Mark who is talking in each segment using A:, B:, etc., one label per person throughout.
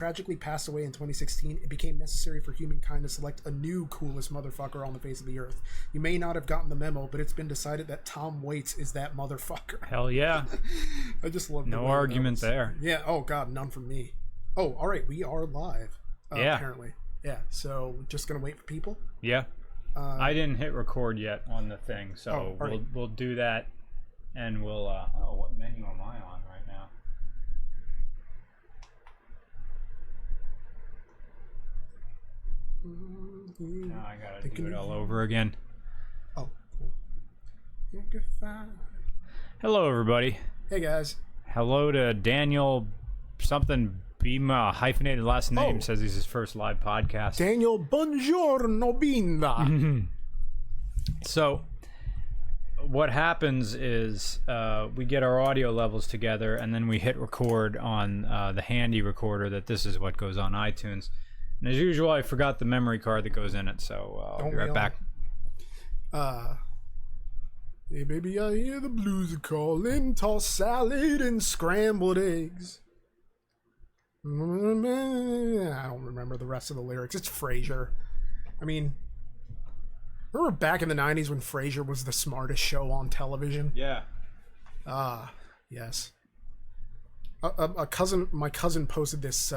A: tragically passed away in 2016, it became necessary for humankind to select a new coolest motherfucker on the face of the earth. You may not have gotten the memo, but it's been decided that Tom Waits is that motherfucker.
B: Hell yeah.
A: I just love
B: no argument there.
A: Yeah, oh god, none from me. Oh, alright, we are live.
B: Yeah.
A: Apparently. Yeah, so just gonna wait for people?
B: Yeah. I didn't hit record yet on the thing, so we'll do that, and we'll, what menu am I on right now? Now I gotta do it all over again.
A: Oh, cool.
B: Hello, everybody.
A: Hey, guys.
B: Hello to Daniel something Bima, hyphenated last name, says he's his first live podcast.
A: Daniel Buongiorno Binda.
B: So, what happens is we get our audio levels together, and then we hit record on the handy recorder that this is what goes on iTunes. And as usual, I forgot the memory card that goes in it, so I'll be right back.
A: Hey, baby, I hear the blues are calling. Toss salad and scrambled eggs. I don't remember the rest of the lyrics. It's Frasier. I mean, remember back in the 90s when Frasier was the smartest show on television?
B: Yeah.
A: Yes. My cousin posted this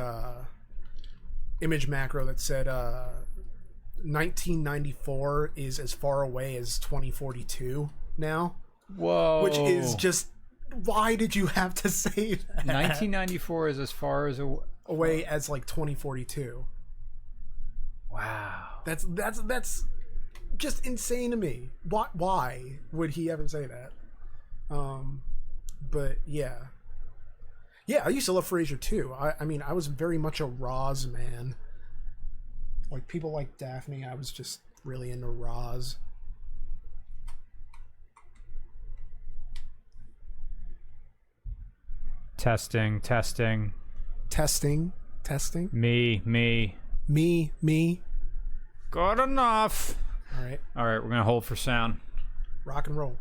A: image macro that said 1994 is as far away as 2042 now.
B: Whoa.
A: Which is just, why did you have to say that?
B: 1994 is as far as
A: away as like 2042.
B: Wow.
A: That's just insane to me. Why would he ever say that? But yeah, I used to love Frasier too. I mean, I was very much a Roz man. Like people like Daphne, I was just really into Roz.
B: Testing. Me. Good enough.
A: All right,
B: we're gonna hold for sound.
A: Rock and roll.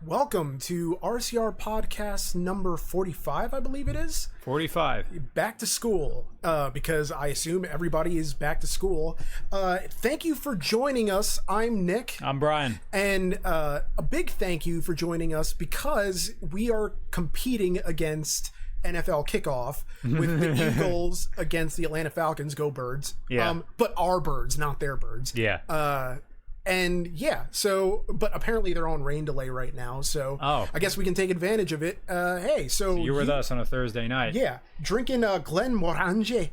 A: Welcome to RCR podcast number 45, I believe it is.
B: 45.
A: Back to school, because I assume everybody is back to school. Thank you for joining us. I'm Nick.
B: I'm Brian.
A: And a big thank you for joining us because we are competing against NFL kickoff with the Eagles against the Atlanta Falcons. Go Birds.
B: Yeah.
A: But our birds, not their birds.
B: Yeah.
A: And yeah, so, but apparently they're on rain delay right now, so I guess we can take advantage of it. Hey, so
B: you're with us on a Thursday night.
A: Yeah, drinking Glen Morange.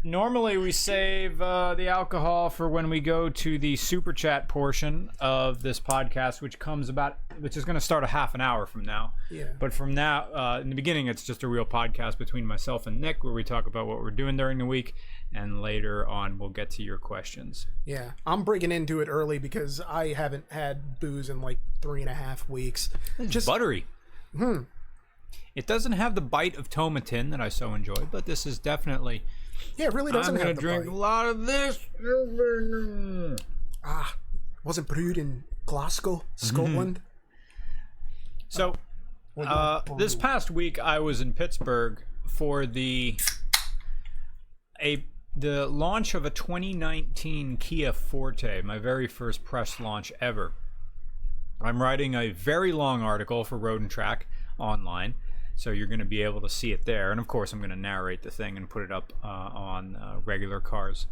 B: Normally we save the alcohol for when we go to the super chat portion of this podcast, which is going to start a half an hour from now.
A: Yeah.
B: But from now, in the beginning, it's just a real podcast between myself and Nick, where we talk about what we're doing during the week, and later on we'll get to your questions.
A: Yeah, I'm breaking into it early because I haven't had booze in like 3.5 weeks.
B: It's just buttery. It doesn't have the bite of tomatin that I so enjoy, but this is definitely.
A: Yeah, it really doesn't have the bite.
B: I'm gonna drink a lot of this.
A: Wasn't brewed in Glasgow, Scotland.
B: So, this past week I was in Pittsburgh for the launch of a 2019 Kia Forte, my very first press launch ever. I'm writing a very long article for Road and Track online. So you're going to be able to see it there. And, of course, I'm going to narrate the thing and put it up on regular cars.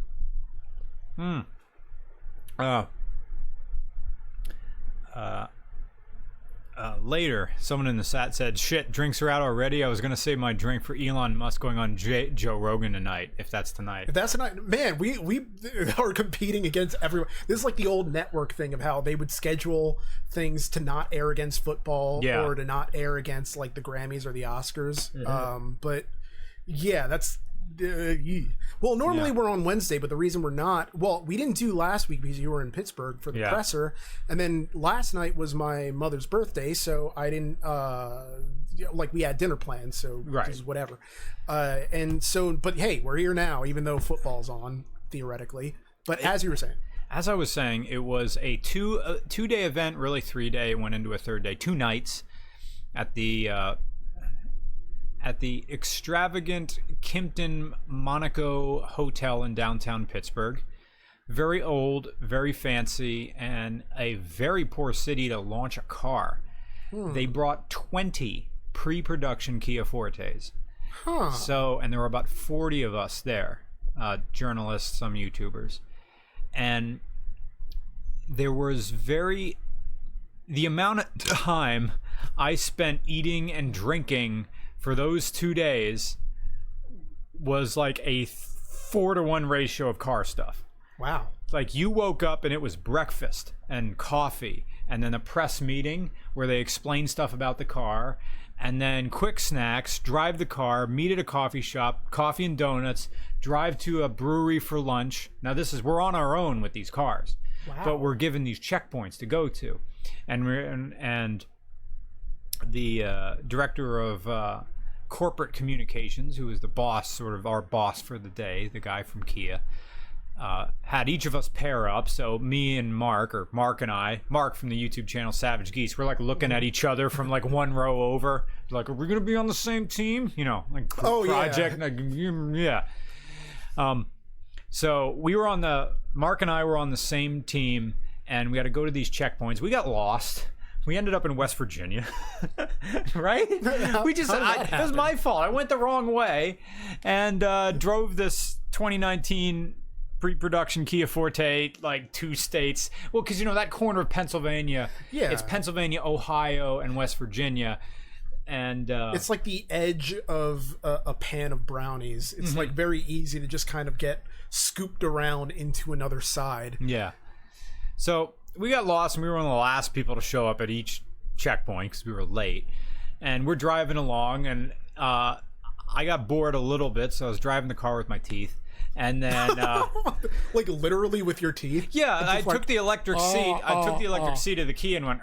B: Later, someone in the chat said, shit, drinks are out already. I was going to save my drink for Elon Musk going on Joe Rogan tonight, if that's tonight.
A: If that's tonight, man, we are competing against everyone. This is like the old network thing of how they would schedule things to not air against football or to not air against like the Grammys or the Oscars. But yeah, that's Well, normally we're on Wednesday, but the reason we're not, well, we didn't do last week because you were in Pittsburgh for the presser, and then last night was my mother's birthday, so I didn't, we had dinner plans, so just whatever. And so, but hey, we're here now, even though football's on, theoretically. But as you were saying.
B: As I was saying, it was a two-day event, really 3-day. It went into a third day, 2 nights at the extravagant Kimpton Monaco Hotel in downtown Pittsburgh. Very old, very fancy, and a very poor city to launch a car. They brought 20 pre-production Kia Fortes. So, and there were about 40 of us there, journalists, some YouTubers. And there was the amount of time I spent eating and drinking for those 2 days was like a 4-to-1 ratio of car stuff.
A: Wow.
B: Like, you woke up and it was breakfast and coffee, and then a press meeting where they explain stuff about the car, and then quick snacks, drive the car, meet at a coffee shop, coffee and donuts, drive to a brewery for lunch. Now we're on our own with these cars, but we're given these checkpoints to go to, and the director of corporate communications, who was the boss, sort of our boss for the day, the guy from Kia, had each of us pair up. So me and Mark and I, Mark from the YouTube channel Savage Geese, we're like looking at each other from like one row over, like, are we gonna be on the same team? You know, like project. So Mark and I were on the same team, and we had to go to these checkpoints. We got lost. We ended up in West Virginia, right? It was my fault. I went the wrong way and drove this 2019 pre-production Kia Forte like 2 states. Well, because that corner of Pennsylvania, it's Pennsylvania, Ohio, and West Virginia, and
A: it's like the edge of a pan of brownies. It's like very easy to just kind of get scooped around into another side.
B: Yeah. So we got lost, and we were one of the last people to show up at each checkpoint because we were late. And we're driving along, and I got bored a little bit, so I was driving the car with my teeth. And then
A: like literally with your teeth?
B: Yeah, I took the electric seat. I took the electric seat of the Kia and went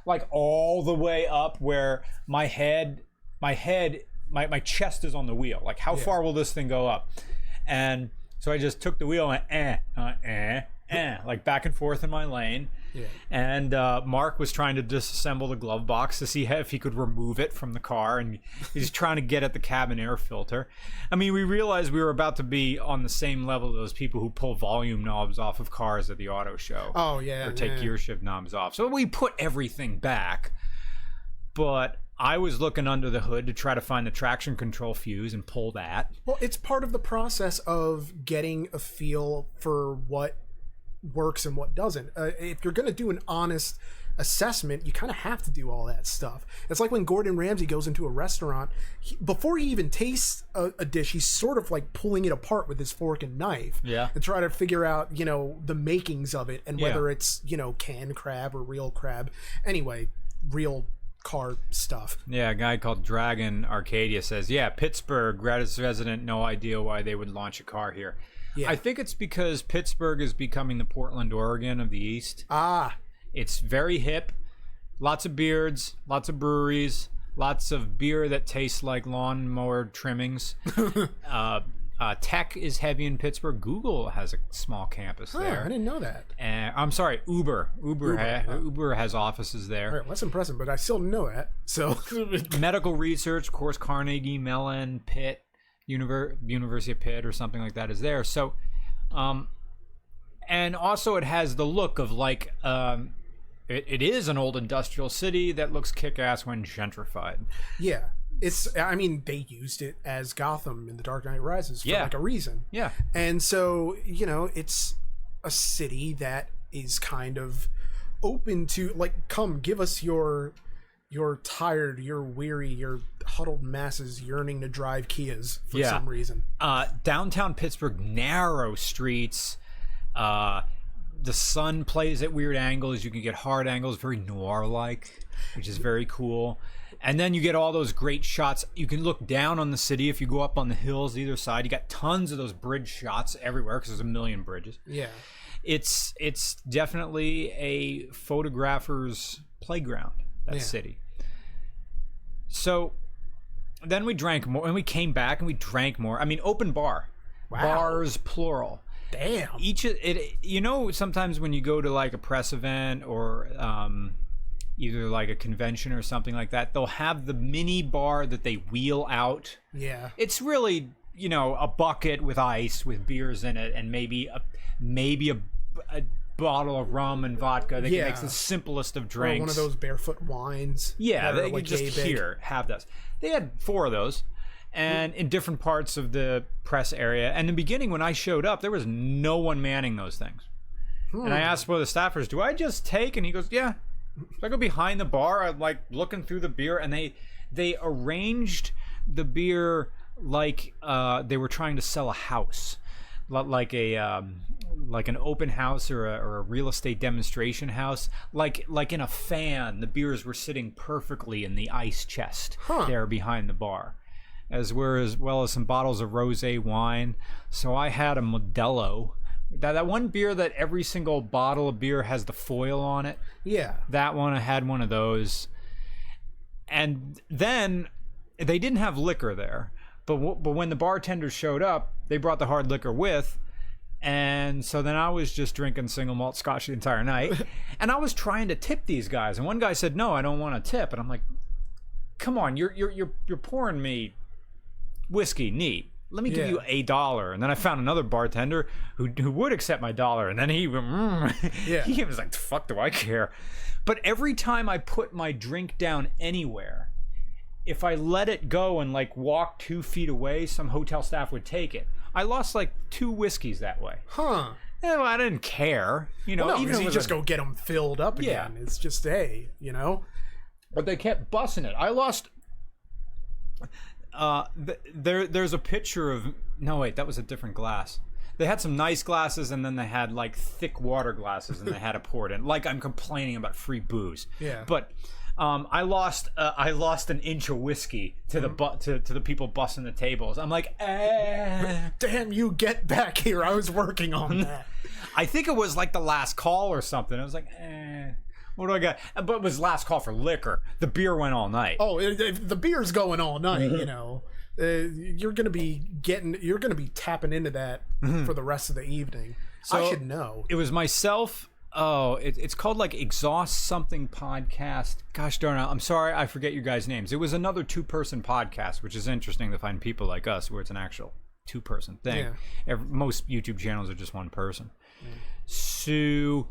B: like all the way up where my chest is on the wheel. Like, how far will this thing go up? And so I just took the wheel and like back and forth in my lane. Yeah. And Mark was trying to disassemble the glove box to see if he could remove it from the car, and he's trying to get at the cabin air filter. I mean, we realized we were about to be on the same level as those people who pull volume knobs off of cars at the auto show.
A: Oh, yeah.
B: Or take gear shift knobs off. So we put everything back, but I was looking under the hood to try to find the traction control fuse and pull that.
A: Well, it's part of the process of getting a feel for what works and what doesn't. If you're going to do an honest assessment, you kind of have to do all that stuff. It's like when Gordon Ramsay goes into a restaurant, before he even tastes a dish, he's sort of like pulling it apart with his fork and knife and try to figure out, the makings of it and whether it's, canned crab or real crab. Anyway, real car stuff.
B: Yeah, a guy called Dragon Arcadia says, Pittsburgh resident, no idea why they would launch a car here. Yeah. I think it's because Pittsburgh is becoming the Portland, Oregon of the East. It's very hip. Lots of beards, lots of breweries, lots of beer that tastes like lawnmower trimmings. Tech is heavy in Pittsburgh. Google has a small campus there.
A: I didn't know that.
B: I'm sorry, Uber. Uber has offices there.
A: All right, that's impressive, but I still didn't know that. So
B: medical research, of course, Carnegie Mellon, Pitt. University of Pitt or something like that is there. So, and also it has the look of like, it is an old industrial city that looks kick-ass when gentrified.
A: Yeah. They used it as Gotham in The Dark Knight Rises for like a reason. Yeah. And so, it's a city that is kind of open to like, come give us your tired, you're weary, you're huddled masses yearning to drive Kias for some reason.
B: Downtown Pittsburgh, narrow streets, the sun plays at weird angles. You can get hard angles, very noir-like, which is very cool. And then you get all those great shots. You can look down on the city if you go up on the hills either side. You got tons of those bridge shots everywhere because there's a million bridges.
A: Yeah.
B: It's definitely a photographer's playground, that city. So then we drank more, and we came back and we drank more. I mean, open bar. Wow. Bars, plural.
A: Damn.
B: Sometimes when you go to like a press event or either like a convention or something like that, they'll have the mini bar that they wheel out. Yeah. It's really, a bucket with ice with beers in it and maybe a bottle of rum and vodka that makes the simplest of drinks. Or
A: one of those barefoot wines.
B: Yeah, they could just have those. They had 4 of those. And in different parts of the press area. And in the beginning, when I showed up, there was no one manning those things. And I asked one of the staffers, do I just take? And he goes, yeah. So I go behind the bar, I'm like looking through the beer, and they arranged the beer like they were trying to sell a house. Like an open house or a real estate demonstration house. Like in a fan, the beers were sitting perfectly in the ice chest there behind the bar. As well as some bottles of rosé wine. So I had a Modelo. That one beer that every single bottle of beer has the foil on it. Yeah. That one, I had one of those. And then they didn't have liquor there. But when the bartenders showed up, they brought the hard liquor with. And so then I was just drinking single malt scotch the entire night. And I was trying to tip these guys. And one guy said, no, I don't want to tip. And I'm like, come on, you're pouring me whiskey, neat. Let me give you $1. And then I found another bartender who would accept my $1. And then he was like, the fuck do I care? But every time I put my drink down anywhere, if I let it go and like walk 2 feet away, some hotel staff would take it. I lost like 2 whiskeys that way. Huh. Yeah, well, I didn't care.
A: Even if you just go get them filled up again. It's just,
B: But they kept bussing it. I lost... there's a picture of that was a different glass. They had some nice glasses and then they had like thick water glasses and they had to pour it in. Like I'm complaining about free booze. Yeah. But I lost an inch of whiskey to the people bussing the tables. I'm like,
A: damn, you get back here. I was working on that.
B: I think it was like the last call or something. I was like, what do I got? But it was last call for liquor. The beer went all night.
A: Oh, if the beer's going all night, you're gonna be tapping into that for the rest of the evening. So I should know.
B: It was myself. Oh, it's called like Exhaust Something Podcast. Gosh darn it! I'm sorry, I forget your guys' names. It was another 2-person podcast, which is interesting to find people like us where it's an actual 2-person thing. Yeah. Most YouTube channels are just 1 person. Yeah. So.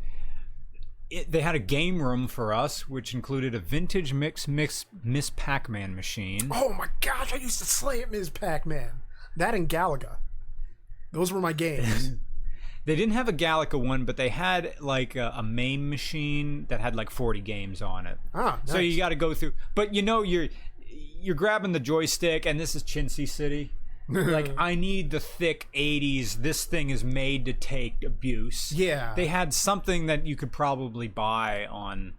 B: They had a game room for us, which included a vintage Miss Pac-Man machine.
A: Oh my gosh, I used to slay at Ms. Pac-Man. That and Galaga. Those were my games.
B: They didn't have a Galaga one, but they had like a MAME machine that had like 40 games on it. Ah, nice. So you got to go through. But you're grabbing the joystick, and this is Chintzy City. Like, I need the thick 80s, this thing is made to take abuse. Yeah. They had something that you could probably buy on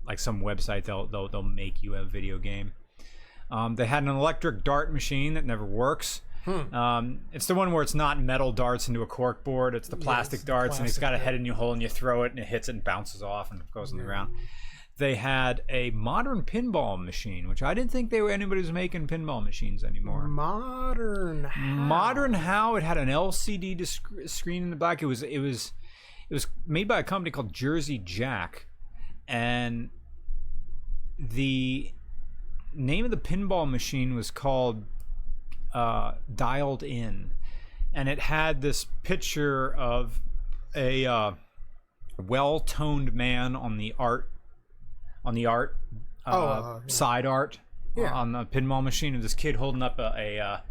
B: like some website. They'll make you a video game. They had an electric dart machine that never works. It's the one where it's not metal darts into a cork board. It's the plastic darts, and it's got a head in your hole, and you throw it, and it hits it and bounces off and goes on the ground. They had a modern pinball machine, which I didn't think anybody was making pinball machines anymore.
A: Modern
B: how? It had an LCD screen in the back. It was made by a company called Jersey Jack, and the name of the pinball machine was called Dialed In, and it had this picture of a well-toned man on the side art on the pinball machine, and this kid holding up a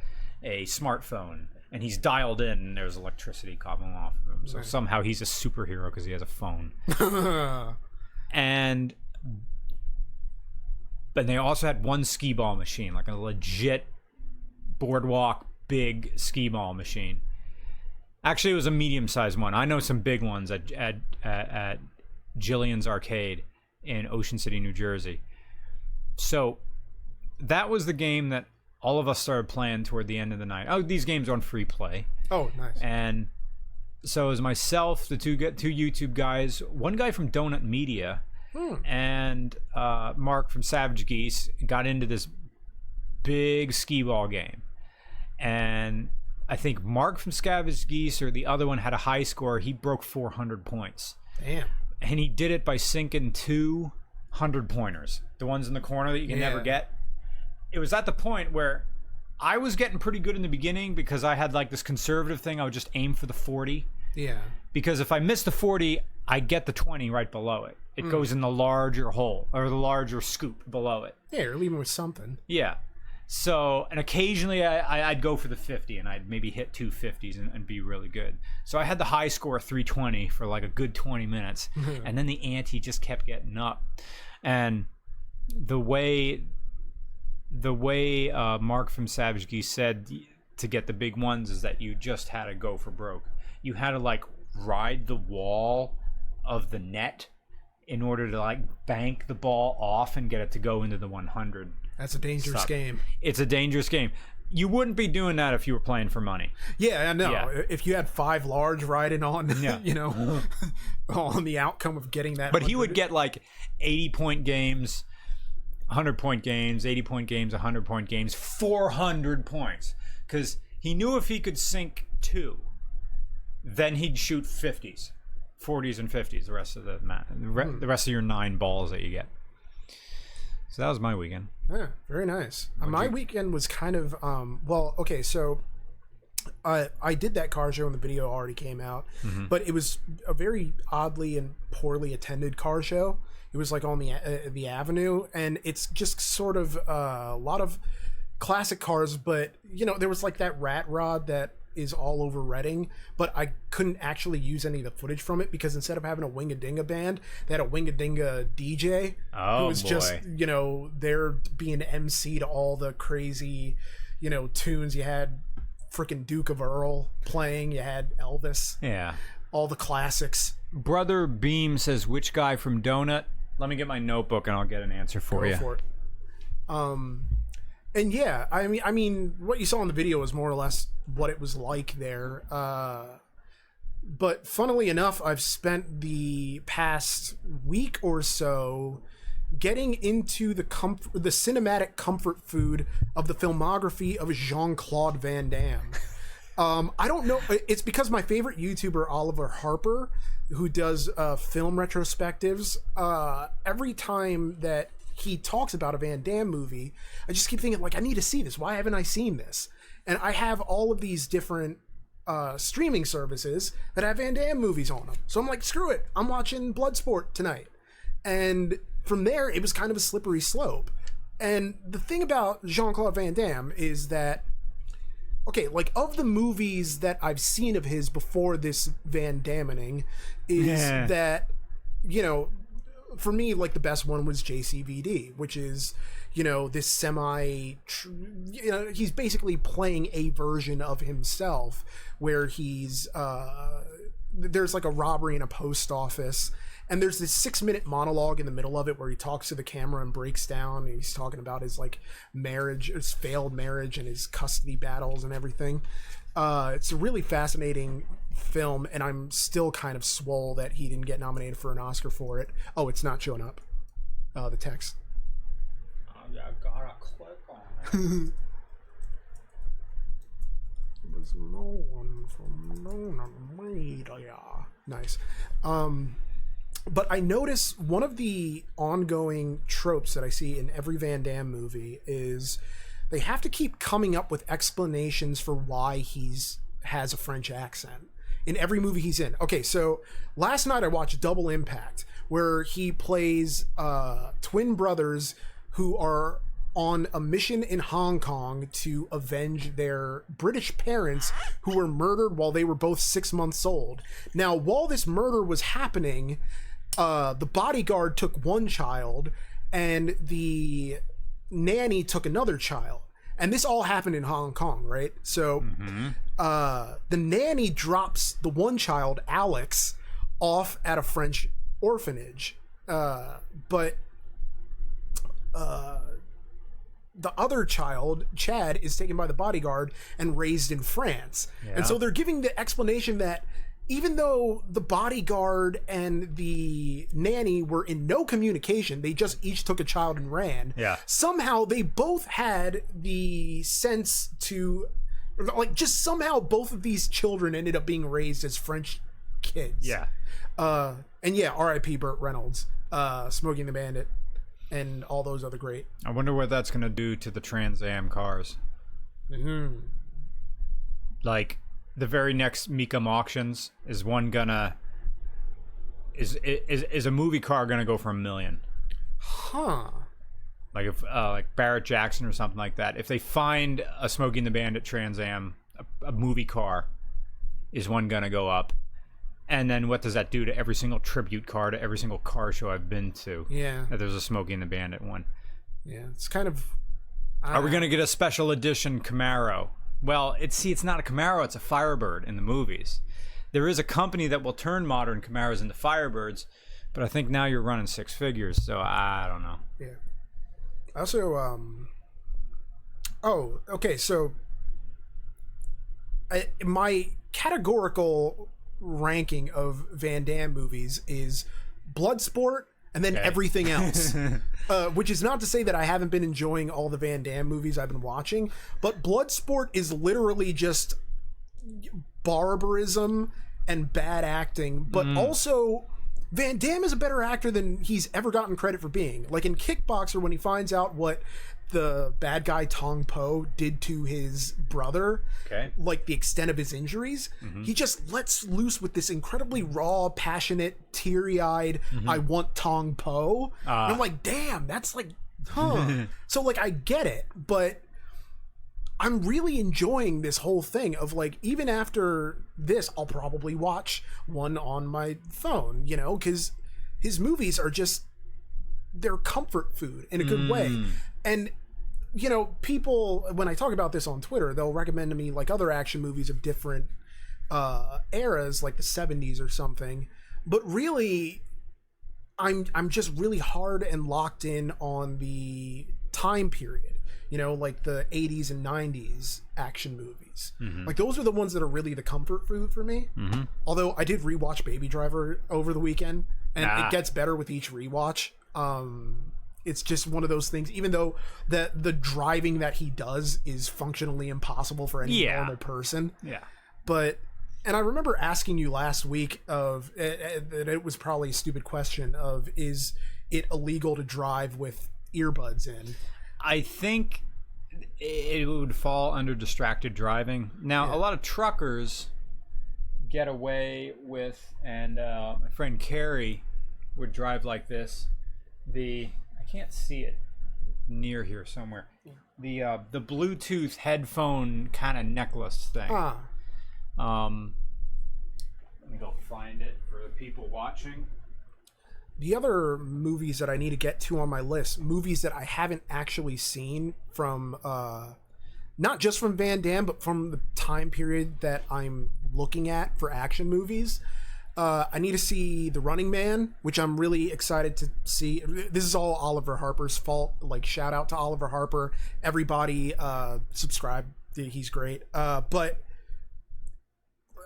B: smartphone, and he's dialed in, and there's electricity coming off of him. So somehow he's a superhero because he has a phone. But they also had one skee ball machine, like a legit boardwalk big skee ball machine. Actually, it was a medium-sized one. I know some big ones at Jillian's Arcade in Ocean City, New Jersey. So that was the game that all of us started playing toward the end of the night. Oh, these games are on free play.
A: Oh, nice.
B: And so it was myself, the two YouTube guys, one guy from Donut Media, and Mark from Savage Geese got into this big skee-ball game. And I think Mark from Savage Geese or the other one had a high score. He broke 400 points.
A: Damn.
B: And he did it by sinking 2 100-pointers, the ones in the corner that you can never get. It was at the point where I was getting pretty good in the beginning because I had like this conservative thing. I would just aim for the 40.
A: Yeah.
B: Because if I miss the 40, I get the 20 right below it. It goes in the larger hole or the larger scoop below it.
A: Yeah, you're leaving with something.
B: Yeah. So, and occasionally I'd go for the 50 and I'd maybe hit 2 50s and be really good. So I had the high score 320 for like a good 20 minutes. And then the ante just kept getting up. And the way Mark from Savage Geese said to get the big ones is that you just had to go for broke. You had to like ride the wall of the net in order to like bank the ball off and get it to go into the 100.
A: That's a dangerous game.
B: It's a dangerous game. You wouldn't be doing that if you were playing for money.
A: Yeah, I know.
B: Yeah.
A: If you had 5 large riding on, on the outcome of getting that.
B: But he would get like 80-point games, 100-point games, 80-point games, 100-point games, 400 points. Because he knew if he could sink 2, then he'd shoot 50s, 40s, and 50s the rest of the rest of your 9 balls that you get. So that was my weekend.
A: Yeah, very nice. My weekend was kind of okay, so I did that car show and the video already came out, but it was a very oddly and poorly attended car show. It was like on the avenue, and it's just sort of a lot of classic cars, but there was like that rat rod that is all over Reading, but I couldn't actually use any of the footage from it because instead of having a Wingadinga band, they had a Wingadinga DJ who was just there being MC to all the crazy tunes. You had freaking Duke of Earl playing, you had Elvis, all the classics.
B: Brother Beam says, which guy from Donut? Let me get my notebook and I'll get an answer for you.
A: Go for it. And yeah, I mean, what you saw in the video was more or less what it was like there. But funnily enough, I've spent the past week or so getting into the cinematic comfort food of the filmography of Jean-Claude Van Damme. I don't know. It's because my favorite YouTuber, Oliver Harper, who does film retrospectives, every time that he talks about a Van Damme movie, I just keep thinking, like, I need to see this. Why haven't I seen this? And I have all of these different streaming services that have Van Damme movies on them. So I'm like, screw it. I'm watching Bloodsport tonight. And from there, it was kind of a slippery slope. And the thing about Jean-Claude Van Damme is that, okay, like, of the movies that I've seen of his before this Van Dammening is that, for me, like, the best one was JCVD, which is, this he's basically playing a version of himself where he's, there's like a robbery in a post office, and there's this 6-minute monologue in the middle of it where he talks to the camera and breaks down, and he's talking about his, like, marriage, his failed marriage and his custody battles and everything. It's a really fascinating film, and I'm still kind of swole that he didn't get nominated for an Oscar for it. Oh, it's not showing up. The text.
B: Yeah, I gotta click on it.
A: There's no one from media. Nice. But I notice one of the ongoing tropes that I see in every Van Damme movie is they have to keep coming up with explanations for why has a French accent in every movie he's in. Okay, so last night I watched Double Impact, where he plays twin brothers who are on a mission in Hong Kong to avenge their British parents who were murdered while they were both 6 months old. Now, while this murder was happening, the bodyguard took one child and the nanny took another child. and this all happened in Hong Kong, right? So the nanny drops the one child, Alex, off at a French orphanage, but the other child, Chad, is taken by the bodyguard and raised in France.
B: Yeah.
A: And so they're giving the explanation that even though the bodyguard and the nanny were in no communication, they just each took a child and ran.
B: Yeah.
A: Somehow they both had the sense to, like, just somehow both of these children ended up being raised as French kids.
B: Yeah.
A: And yeah, R.I.P. Burt Reynolds, Smokey and the Bandit, and all those other great.
B: I wonder what that's going to do to the Trans Am cars. Like, the very next Mecum auctions, is one gonna... Is a movie car gonna go for $1 million?
A: Huh.
B: Like if like Barrett Jackson or something like that. If they find a Smokey and the Bandit Trans Am, a movie car, is one gonna go up? And then what does that do to every single tribute car, to every single car show I've been to?
A: Yeah.
B: That there's a Smokey and the Bandit one.
A: Yeah, it's kind of...
B: Are we gonna get a special edition Camaro? Well, it's not a Camaro, it's a Firebird in the movies. There is a company that will turn modern Camaros into Firebirds, but I think now you're running six figures, so I don't know.
A: Yeah. Also, oh, okay, so my categorical ranking of Van Damme movies is Bloodsport and then everything else. Which is not to say that I haven't been enjoying all the Van Damme movies I've been watching, but Bloodsport is literally just barbarism and bad acting, but also Van Damme is a better actor than he's ever gotten credit for being. Like in Kickboxer, when he finds out what the bad guy Tong Po did to his brother, like the extent of his injuries, he just lets loose with this incredibly raw, passionate, teary-eyed, I want Tong Po. And I'm like, damn, that's like, So like, I get it, but I'm really enjoying this whole thing of like, even after this, I'll probably watch one on my phone, you know, because his movies are just, they're comfort food in a good way. And, you know, people, when I talk about this on Twitter, they'll recommend to me like other action movies of different eras, like the 70s or something. But really, I'm just really hard and locked in on the time period. You know, like the 80s and 90s action movies. Like those are the ones that are really the comfort food for me. Although I did rewatch Baby Driver over the weekend, and it gets better with each rewatch. It's just one of those things, even though the driving that he does is functionally impossible for any normal person. But, and I remember asking you last week that it was probably a stupid question of, is it illegal to drive with earbuds in?
B: I think it would fall under distracted driving. Now, a lot of truckers get away with, and my friend Carrie would drive like this. I can't see it near here somewhere. The Bluetooth headphone kind of necklace thing. Let me go find it for the people watching.
A: The other movies that I need to get to on my list, movies that I haven't actually seen from, not just from Van Damme, but from the time period that I'm looking at for action movies. I need to see The Running Man, which I'm really excited to see. This is all Oliver Harper's fault. Like, shout out to Oliver Harper. Everybody subscribe. He's great. But,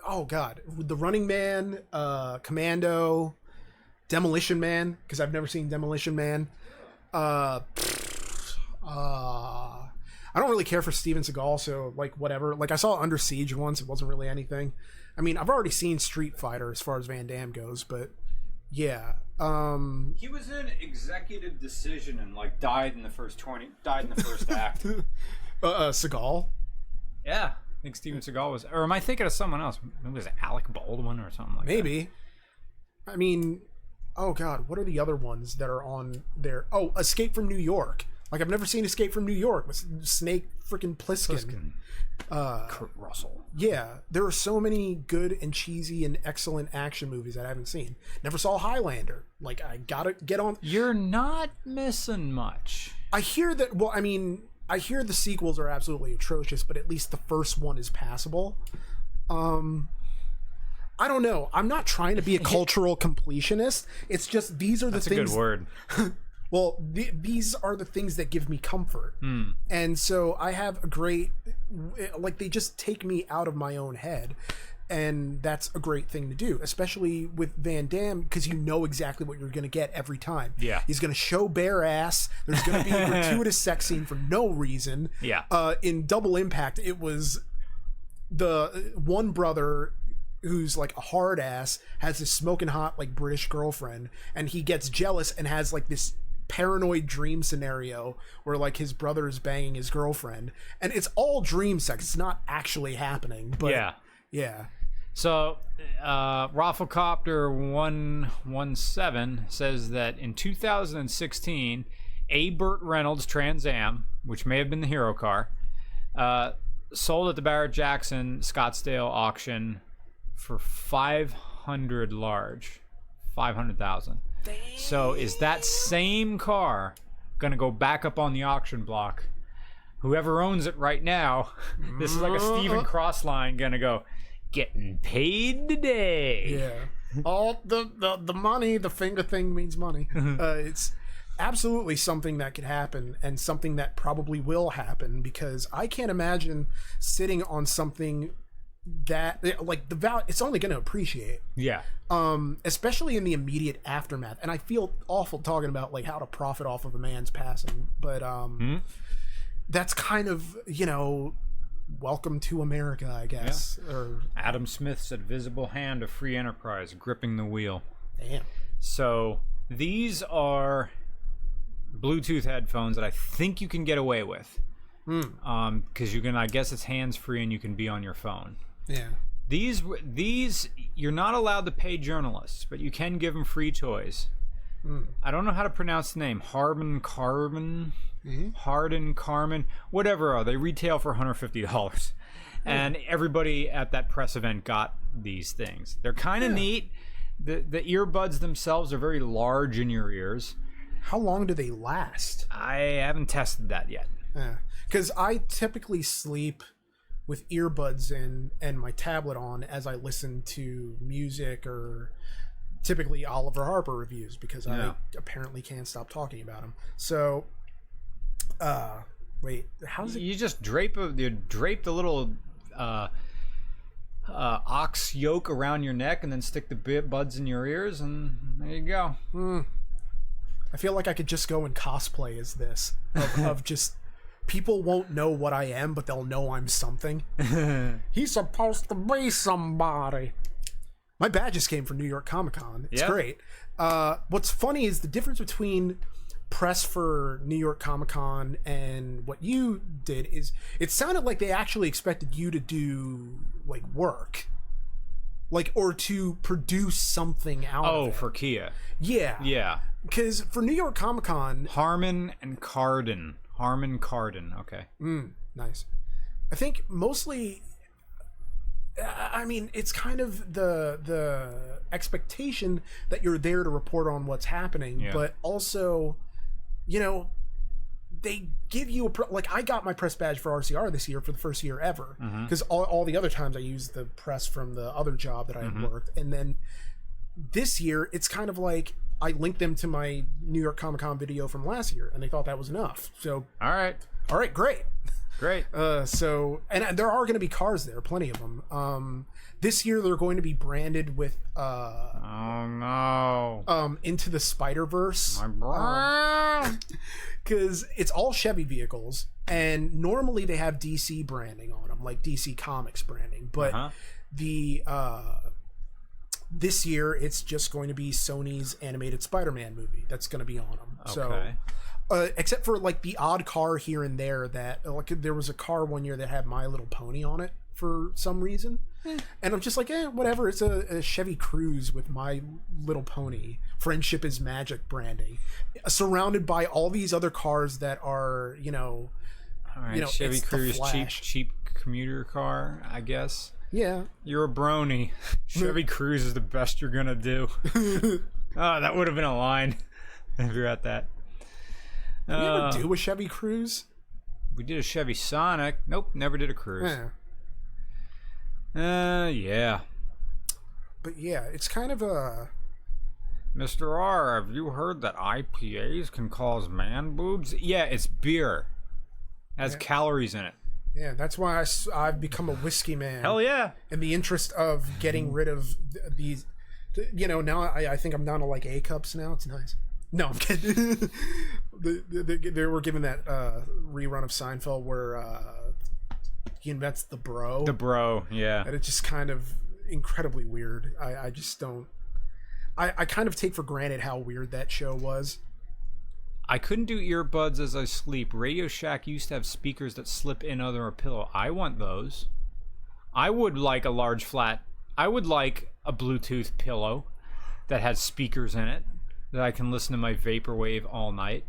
A: oh God, The Running Man, Commando, Demolition Man, because I've never seen Demolition Man. I don't really care for Steven Seagal, so like whatever. Like I saw Under Siege once, it wasn't really anything. I mean, I've already seen Street Fighter as far as Van Damme goes, but yeah.
B: He was in Executive Decision and like died in the first act.
A: Seagal?
B: Yeah, I think Steven Seagal was, or am I thinking of someone else? Maybe it was Alec Baldwin or something like that.
A: Maybe. I mean, oh God, what are the other ones that are on there? Oh, Escape from New York. Like, I've never seen Escape from New York with Snake freaking Plissken.
B: Kurt Russell.
A: Yeah, there are so many good and cheesy and excellent action movies that I haven't seen. Never saw Highlander. Like, I gotta get on.
B: You're not missing much.
A: I hear that, well, I mean, I hear the sequels are absolutely atrocious, but at least the first one is passable. I don't know. I'm not trying to be a cultural completionist. It's just these are the things.
B: That's a good word.
A: Well, these are the things that give me comfort. And so I have a great, like, they just take me out of my own head. And that's a great thing to do, especially with Van Damme, because you know exactly what you're going to get every time.
B: Yeah.
A: He's going to show bare ass. There's going to be a gratuitous sex scene for no reason.
B: Yeah.
A: In Double Impact, it was the one brother who's like a hard ass, has this smoking hot like British girlfriend, and he gets jealous and has like this paranoid dream scenario where like his brother is banging his girlfriend, and it's all dream sex. It's not actually happening, but yeah.
B: So, Rafflecopter 117 says that in 2016, a Burt Reynolds Trans Am, which may have been the hero car, sold at the Barrett-Jackson Scottsdale auction for 500,000. So is that same car gonna go back up on the auction block? Whoever owns it right now, this is like a Stephen Cross line, gonna go, getting paid today.
A: Yeah. All the money, the finger thing means money. It's absolutely something that could happen, and something that probably will happen, because I can't imagine sitting on something that like the value, it's only going to appreciate.
B: Yeah.
A: Especially in the immediate aftermath. And I feel awful talking about like how to profit off of a man's passing, but that's kind of, you know, welcome to America, I guess.
B: Yeah.
A: Or
B: Adam Smith said, visible hand of free enterprise gripping the wheel.
A: Damn.
B: So these are Bluetooth headphones that I think you can get away with. Because you can, I guess it's hands-free and you can be on your phone.
A: Yeah.
B: These you're not allowed to pay journalists, but you can give them free toys. I don't know how to pronounce the name. Hardin Carmen, whatever. They retail for $150, and everybody at that press event got these things. They're kind of neat. The earbuds themselves are very large in your ears.
A: How long do they last?
B: I haven't tested that yet.
A: Yeah, because I typically sleep with earbuds in and my tablet on as I listen to music, or typically Oliver Harper reviews, because I apparently can't stop talking about him. So, wait, how's it?
B: You just drape the little ox yoke around your neck, and then stick the buds in your ears, and there you go.
A: I feel like I could just go and cosplay as this of just. People won't know what I am, but they'll know I'm something. He's supposed to be somebody. My badges came from New York Comic Con. It's great. What's funny is the difference between press for New York Comic Con and what you did is it sounded like they actually expected you to do like work. Like, or to produce something out of it.
B: For Kia.
A: Yeah.
B: Yeah.
A: Because for New York Comic Con...
B: Harman Kardon, okay.
A: Nice. I think mostly... I mean, it's kind of the expectation that you're there to report on what's happening, but also, you know, they give you a... Like, I got my press badge for RCR this year for the first year ever, because all the other times I used the press from the other job that I had worked, and then this year, it's kind of like... I linked them to my New York Comic Con video from last year, and they thought that was enough. So, all right,
B: great.
A: So, and there are going to be cars there, plenty of them. This year they're going to be branded with Into the Spider-Verse, because it's all Chevy vehicles, and normally they have DC branding on them, like DC Comics branding, but this year, it's just going to be Sony's animated Spider-Man movie that's going to be on them.
B: Okay.
A: So, except for like the odd car here and there that, like, there was a car one year that had My Little Pony on it for some reason, and I'm just like, whatever. It's a Chevy Cruze with My Little Pony, Friendship is Magic branding, surrounded by all these other cars that are, you know,
B: Chevy Cruze, cheap commuter car, I guess.
A: Yeah.
B: You're a brony. Chevy Cruze is the best you're gonna do. That would have been a line if you're at that.
A: Did we ever do a Chevy Cruze?
B: We did a Chevy Sonic. Nope, never did a Cruise. Yeah.
A: But yeah, it's kind of a...
B: Mr. R, have you heard that IPAs can cause man boobs? Yeah, it's beer. It has calories in it.
A: Yeah, that's why I've become a whiskey man.
B: Hell yeah.
A: In the interest of getting rid of these... You know, now I think I'm down to like A cups now. It's nice. No, I'm kidding. They were given that rerun of Seinfeld where he invents the bro.
B: The bro, yeah.
A: And it's just kind of incredibly weird. I just don't... I kind of take for granted how weird that show was.
B: I couldn't do earbuds as I sleep. Radio Shack used to have speakers that slip in under a pillow. I want those. I would like a large flat... I would like a Bluetooth pillow that has speakers in it that I can listen to my vaporwave all night.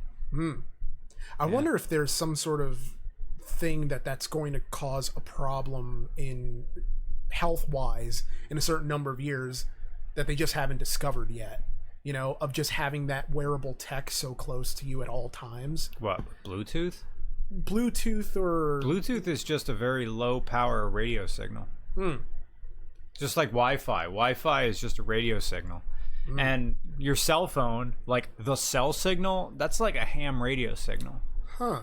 A: I wonder if there's some sort of thing that's going to cause a problem in health-wise in a certain number of years that they just haven't discovered yet. You know, of just having that wearable tech so close to you at all times.
B: What, Bluetooth?
A: Bluetooth
B: is just a very low-power radio signal. Just like Wi-Fi. Wi-Fi is just a radio signal. And your cell phone, like the cell signal, that's like a ham radio signal.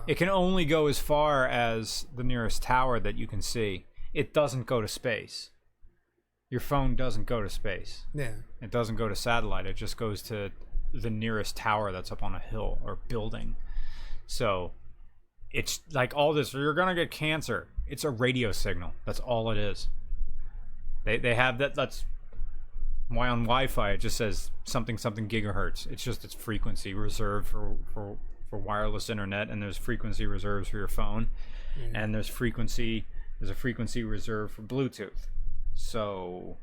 B: It can only go as far as the nearest tower that you can see. It doesn't go to space. Your phone doesn't go to space.
A: Yeah.
B: It doesn't go to satellite. It just goes to the nearest tower that's up on a hill or building. So it's like all this, you're going to get cancer. It's a radio signal. That's all it is. They have that. That's why on Wi-Fi it just says something gigahertz. It's just its frequency reserved for wireless internet, and there's frequency reserves for your phone, and there's a frequency reserved for Bluetooth. So,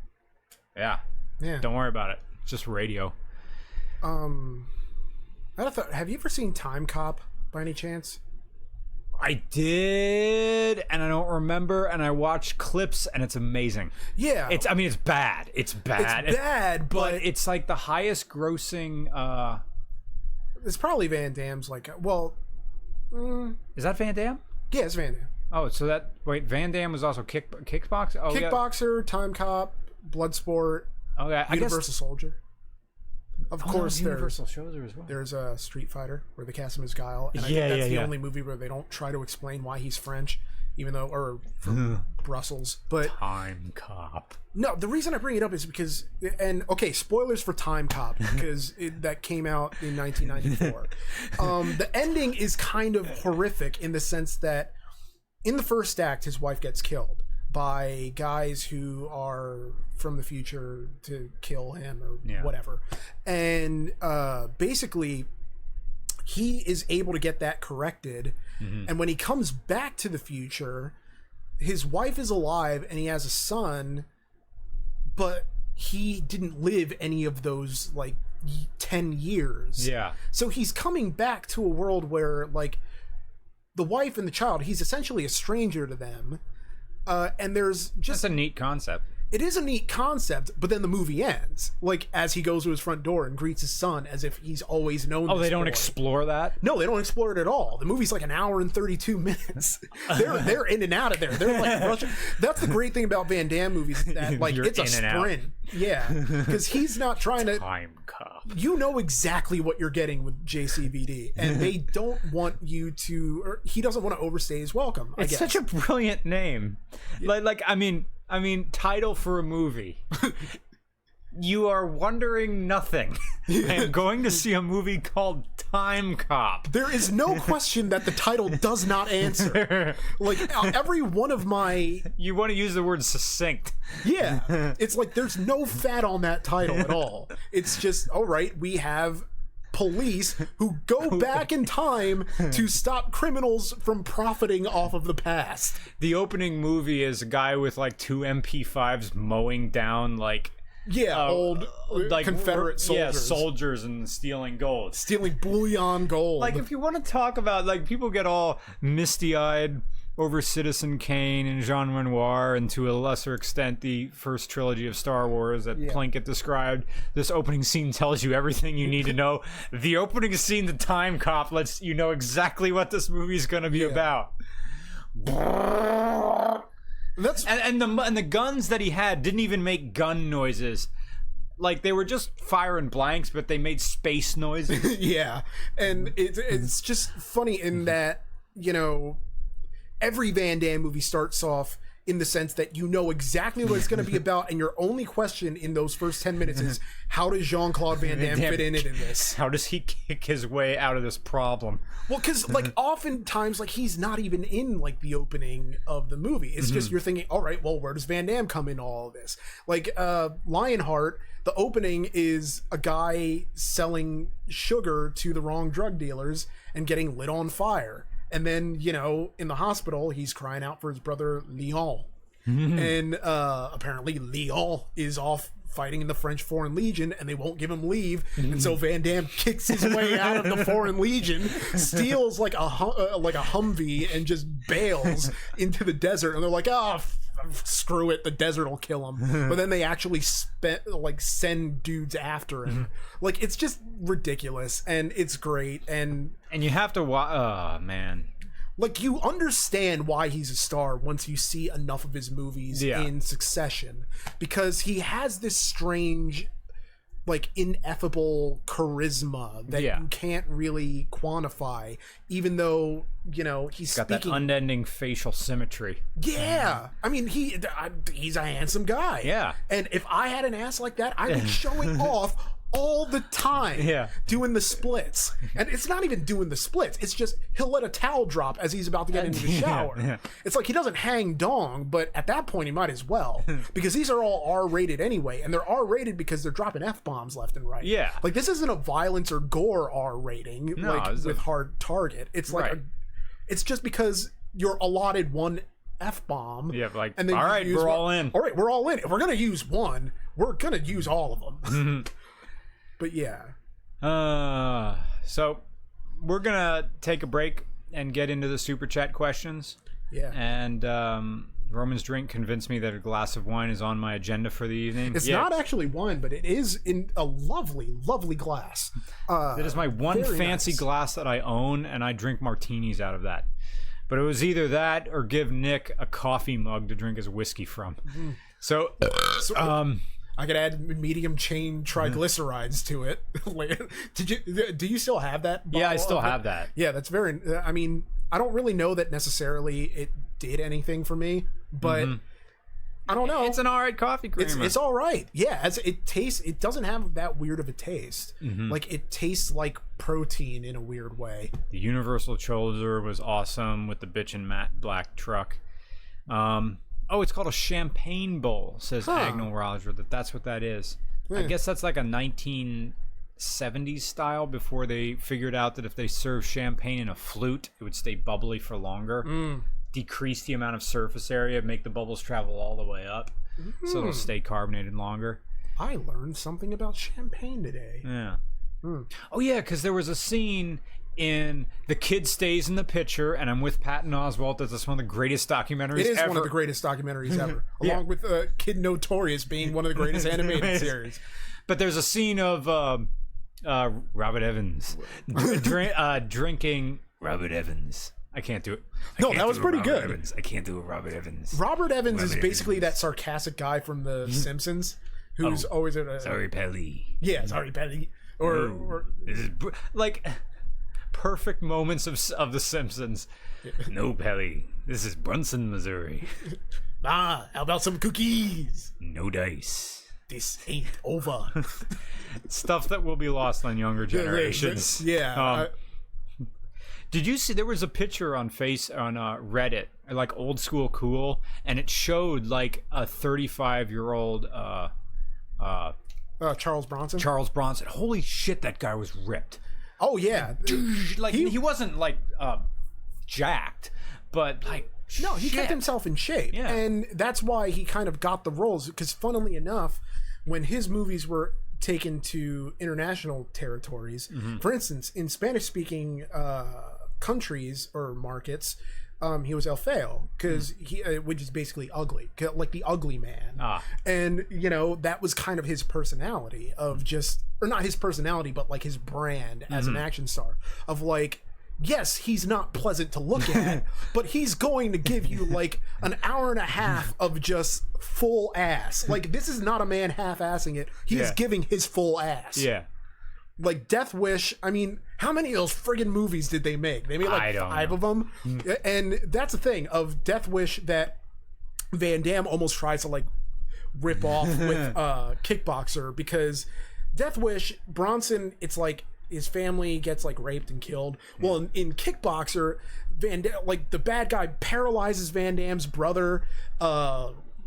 B: yeah, don't worry about it. It's just radio.
A: I thought, have you ever seen Timecop by any chance?
B: I did, and I don't remember, and I watched clips, and it's amazing.
A: Yeah.
B: It's bad. It's bad.
A: It's bad, but
B: it's like the highest grossing...
A: It's probably Van Damme's, like, well...
B: Is that Van Damme?
A: Yeah, it's Van Damme.
B: Oh, so that... Wait, Van Damme was also Kickboxer? Oh,
A: Kickboxer, Timecop, Bloodsport, Universal Soldier. Of course,
B: Universal shows there as well.
A: There's a Street Fighter where they cast him as Guile, and I think that's the only movie where they don't try to explain why he's French, even though, or from Brussels. But
B: Timecop.
A: No, the reason I bring it up is because, and okay, spoilers for Timecop because that came out in 1994. The ending is kind of horrific in the sense that in the first act, his wife gets killed by guys who are from the future to kill him or whatever. And basically, he is able to get that corrected. And when he comes back to the future, his wife is alive and he has a son, but he didn't live any of those, like, 10 years.
B: Yeah.
A: So he's coming back to a world where, like, the wife and the child, he's essentially a stranger to them. And there's just...
B: That's a neat concept.
A: It is a neat concept, but then the movie ends, like, as he goes to his front door and greets his son as if he's always known this
B: they don't
A: boy.
B: explore that?
A: No, they don't explore it at all. The movie's like an hour and 32 minutes. They're in and out of there. They're like rushing. That's the great thing about Van Damme movies, that like it's a sprint. Yeah, because he's not trying to...
B: Timecop.
A: You know exactly what you're getting with JCVD, and they don't want you to... Or he doesn't want to overstay his welcome, I guess.
B: It's such a brilliant name. Yeah. Like I mean, title for a movie. You are wondering nothing. I am going to see a movie called Timecop.
A: There is no question that the title does not answer. Like, every one of my...
B: You want to use the word succinct.
A: Yeah. It's like there's no fat on that title at all. It's just, all right, we have police who go back in time to stop criminals from profiting off of the past.
B: The opening movie is a guy with like 2 MP5s mowing down like
A: old like Confederate soldiers.
B: Yeah, soldiers and stealing gold.
A: Stealing bullion gold.
B: Like, if you want to talk about, like, people get all misty-eyed over Citizen Kane and Jean Renoir, and to a lesser extent the first trilogy of Star Wars that Plinkett described. This opening scene tells you everything you need to know. The opening scene, the Timecop, lets you know exactly what this movie's going to be about.
A: That's
B: And the guns that he had didn't even make gun noises. Like, they were just firing blanks, but they made space noises.
A: yeah. And it's just funny in that, you know, every Van Damme movie starts off in the sense that you know exactly what it's going to be about, and your only question in those first 10 minutes is, how does Jean-Claude Van Damme fit in this?
B: How does he kick his way out of this problem?
A: Well, because, like, oftentimes, like, he's not even in, like, the opening of the movie. It's just you're thinking, all right, well, where does Van Damme come in all of this? Like, Lionheart, the opening is a guy selling sugar to the wrong drug dealers and getting lit on fire. And then, you know, in the hospital, he's crying out for his brother Leon. And apparently Leon is off fighting in the French Foreign Legion, and they won't give him leave. And so Van Damme kicks his way out of the Foreign Legion, steals like a Humvee, and just bails into the desert. And they're like, screw it, the desert will kill him. But then they actually send dudes after him. Like, it's just ridiculous, and it's great. And
B: you have to oh man,
A: like, you understand why he's a star once you see enough of his movies in succession, because he has this strange, like, ineffable charisma that you can't really quantify, even though, you know, he's
B: got
A: speaking...
B: that unending facial symmetry.
A: Yeah. I mean, he's a handsome guy.
B: Yeah.
A: And if I had an ass like that, I would show it off all the time, doing the splits. And it's not even doing the splits, it's just he'll let a towel drop as he's about to get into the shower. It's like he doesn't hang dong, but at that point he might as well, because these are all R-rated anyway, and they're R-rated because they're dropping F-bombs left and right. Like, this isn't a violence or gore R rating, with Hard Target. It's like it's just because you're allotted one F-bomb.
B: Like,
A: and then
B: all right, we're all in.
A: All right, we're all in. If we're gonna use one, we're gonna use all of them. But yeah.
B: So we're gonna take a break and get into the super chat questions.
A: Yeah.
B: And Roman's drink convinced me that a glass of wine is on my agenda for the evening.
A: It's not actually wine, but it is in a lovely, lovely glass.
B: That is my one fancy glass that I own, and I drink martinis out of that. But it was either that or give Nick a coffee mug to drink his whiskey from. So
A: I could add medium chain triglycerides to it. Do you still have that?
B: Yeah, I still have that.
A: Yeah, that's very. I mean, I don't really know that necessarily it did anything for me, but I don't know.
B: It's an alright coffee creamer.
A: It's all right. Yeah, as it tastes. It doesn't have that weird of a taste. Like, it tastes like protein in a weird way.
B: The Universal Choser was awesome with the bitchin' matte black truck. Oh, it's called a champagne bowl, says Agnell Roger, that's what that is. I guess that's like a 1970s style before they figured out that if they serve champagne in a flute, it would stay bubbly for longer, decrease the amount of surface area, make the bubbles travel all the way up, so it'll stay carbonated longer.
A: I learned something about champagne today.
B: Yeah. Oh, yeah, because there was a scene in The Kid Stays in the Picture, and I'm with Patton Oswalt that that's one of the greatest documentaries ever.
A: It is one of the greatest documentaries ever, along with Kid Notorious being one of the greatest animated series.
B: But there's a scene of Robert Evans drinking Robert Evans. I can't do it.
A: No, that was pretty good.
B: Evans. I can't do it, Robert Evans.
A: Robert Evans is basically that sarcastic guy from The Simpsons who's always at a...
B: Sorry, Pelly.
A: Yeah, sorry, Pelly. Or
B: this is like... perfect moments of The Simpsons. No, Pelly. This is Brunson, Missouri.
A: How about some cookies?
B: No dice.
A: This ain't over.
B: Stuff that will be lost on younger generations. Did you see there was a picture on Reddit, like Old School Cool, and it showed like a 35-year-old
A: Charles Bronson?
B: Charles Bronson. Holy shit, that guy was ripped.
A: Oh yeah,
B: like he wasn't like jacked, but like
A: no, he kept himself in shape, and that's why he kind of got the roles. Because funnily enough, when his movies were taken to international territories, for instance, in Spanish-speaking countries or markets, he was El Feo, because which is basically ugly, like the ugly man. And you know, that was kind of his personality of just, or not his personality, but like his brand as an action star of like, yes, he's not pleasant to look at, but he's going to give you like an hour and a half of just full ass. Like, this is not a man half-assing it. He is giving his full ass.
B: Yeah.
A: Like, Death Wish, I mean, how many of those friggin' movies did they make? They made like 5 of them. And that's the thing of Death Wish that Van Damme almost tries to like rip off with Kickboxer, because Death Wish, Bronson, it's like his family gets like raped and killed. Well, in Kickboxer, like the bad guy paralyzes Van Damme's brother,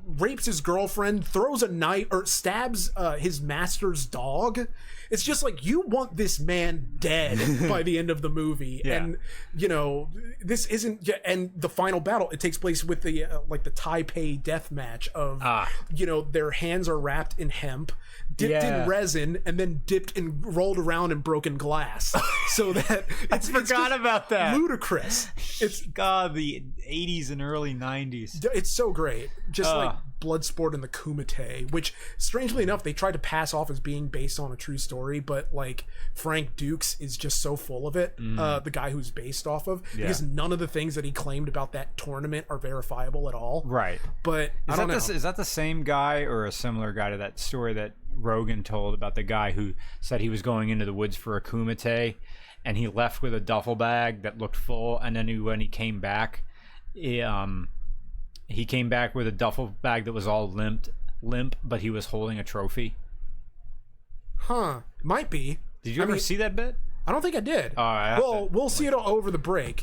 A: rapes his girlfriend, throws a knife or stabs his master's dog. It's just like, you want this man dead by the end of the movie. And you know, this isn't, and the final battle, it takes place with the like the Taipei death match of you know, their hands are wrapped in hemp, dipped in resin, and then dipped and rolled around in broken glass. So that
B: I forgot about that.
A: Ludicrous. It's
B: God, the 80s and early 90s.
A: It's so great. Just like Bloodsport and the Kumite, which strangely enough they tried to pass off as being based on a true story, but like Frank Dukes is just so full of it, the guy who's based off of, because none of the things that he claimed about that tournament are verifiable at all. Right. But I don't know.
B: Is that the same guy or a similar guy to that story that Rogan told about the guy who said he was going into the woods for a Kumite and he left with a duffel bag that looked full, and then when he came back, he came back with a duffel bag that was all limp, but he was holding a trophy?
A: Huh. Might be.
B: Did you ever see that bit?
A: I don't think I did. Well, we'll see it over the break,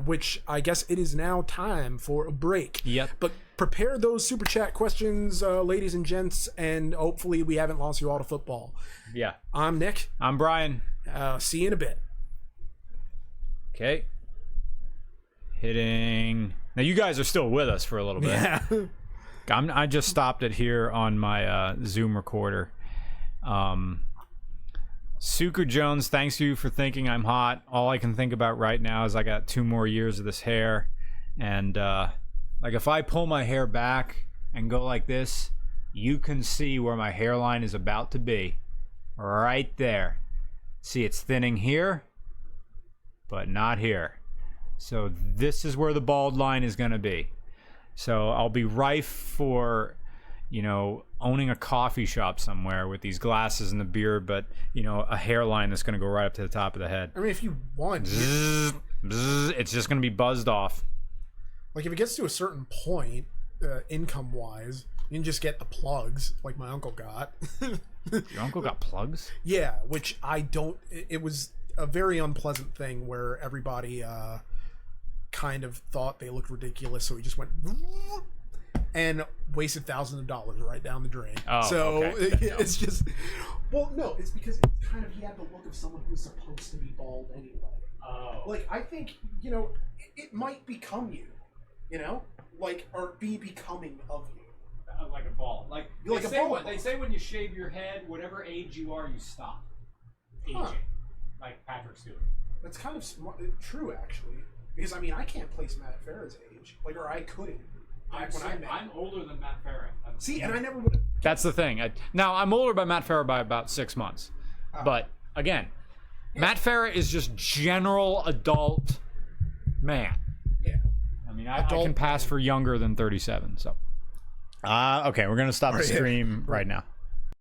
A: which I guess it is now time for a break.
B: Yep.
A: But prepare those super chat questions, ladies and gents, and hopefully we haven't lost you all to football.
B: Yeah.
A: I'm Nick.
B: I'm Brian.
A: See you in a bit.
B: Okay. Hitting. Now you guys are still with us for a little bit.
A: Yeah.
B: I just stopped it here on my Zoom recorder. Suker Jones, thanks you for thinking I'm hot. All I can think about right now is I got 2 more years of this hair, and like if I pull my hair back and go like this, you can see where my hairline is about to be, right there. See, it's thinning here, but not here. So this is where the bald line is going to be. So I'll be rife for, you know, owning a coffee shop somewhere with these glasses and the beard, but, you know, a hairline that's going to go right up to the top of the head.
A: I mean, if you want,
B: bzz, bzz, it's just going to be buzzed off.
A: Like if it gets to a certain point, income-wise, you can just get the plugs, like my uncle got.
B: Your uncle got plugs?
A: Yeah, which I don't. It was a very unpleasant thing where everybody kind of thought they looked ridiculous, so he just went and wasted thousands of dollars right down the drain.
B: Oh,
A: so
B: okay.
A: It's just, well, no, it's because it's kind of, he had the look of someone who's supposed to be bald anyway.
B: Oh.
A: Like, I think, you know, it might become you, you know, like, or be becoming of you.
B: Like a bald. Like
A: they
B: say when you shave your head, whatever age you are, you stop aging. Like Patrick Stewart.
A: That's kind of true, actually. Because, I mean, I can't place Matt Farah's age. Like, or I couldn't.
B: I'm older than Matt Farah.
A: See, and I never would have.
B: That's the thing. Now, I'm older by Matt Farah by about 6 months. But, again, Matt Farah is just general adult man.
A: Yeah.
B: I mean, I can pass for younger than 37, so. Okay, we're going to stop the stream right now.